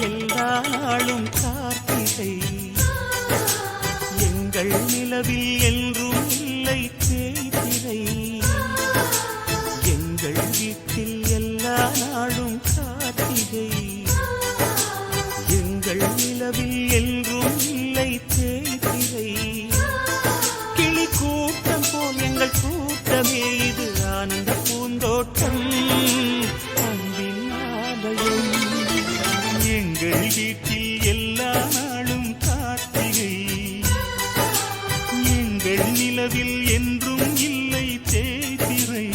எல்லா நாளும் கார்த்திகை எங்கள் நிலவில் என்றும் இல்லை தேய்திரை எங்கள் வீட்டில் எல்லா நாளும் கார்த்திகை எங்கள் நிலவில் என்றும் இல்லை தேய்திரை கிளி கூட்டம் போல் எங்கள் கூட்டமே இது ஆனந்த பூந்தோட்டம் அன்பின் ஆலயம் எங்கள் வீட்டில் எல்லா நாளும் கார்த்திகை எங்கள் நிலவில் என்றும் இல்லை தேய்திரை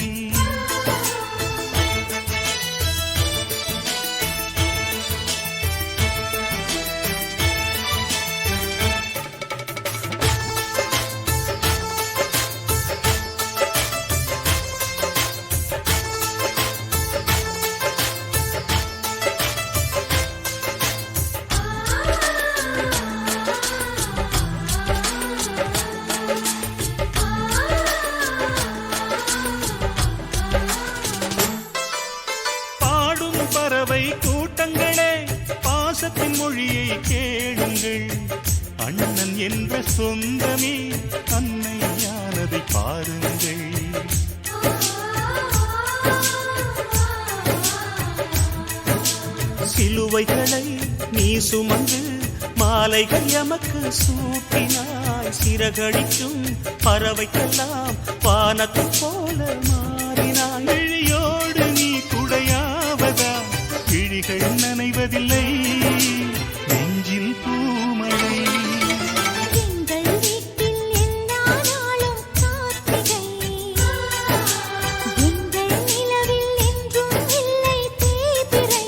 பறவை கூட்டங்களே பாசத்தின் மொழியை கேளுங்கள் அண்ணன் என்ற சொந்தமே அன்னையானதை பாருங்கள் சிலுவைகளை நீ சுமந்து மாலைகள் எமக்கு சூட்டினாய் சிறகடிக்கும் பறவைக்கெல்லாம் வானத்தை போல மாறினாய் இழியோடு நீ குடையாவதா கிழிகள் நனைவதில்லை நெஞ்சில் பூமழை எங்கள் வீட்டில் எல்லா நாளும் கார்த்திகை எங்கள் நிலவில் என்றும் இல்லை தேய்பிறை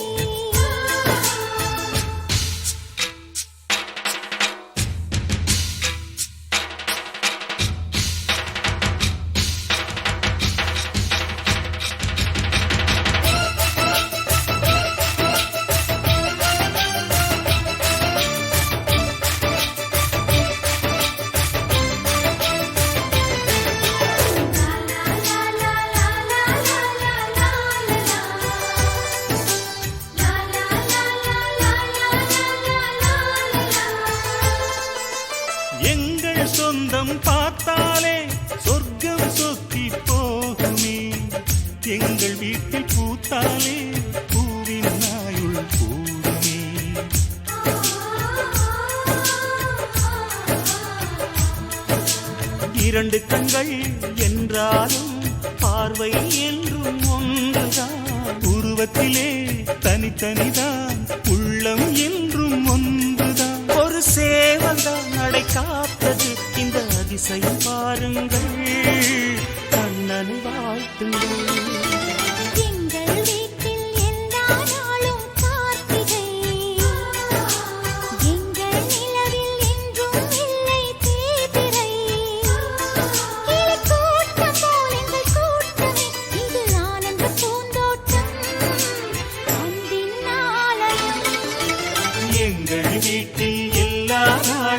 எங்கள் சொந்தம் பார்த்தாலே சொர்க்கம் சொத்தி போகுமே எங்கள் வீட்டில் பூத்தாலே பூவின் நாயுள் கூடுமே இரண்டு கண்கள் என்றாலும் பார்வை என்றும் ஒன்றுதான் உருவத்திலே தனித்தனிதான் உள்ளம் என்றும் ஒன்றுதான் ஒரு சேவல்தான் நடை காத்தது இந்த அதிசயம் பாருங்கள் கண்ணனை வாழ்த்துங்கள் எங்கள் வீட்டில் எல்லா நாளும் கார்த்திகை எங்கள் நிலவில் என்றும் இல்லை தேய்பிறை கிளி கூட்டம் போல் எங்கள் கூட்டமே இது ஆனந்த பூந்தோட்டம் அன்பின் ஆலயம் எங்கள் வீட்டில் எல்லா நாளும்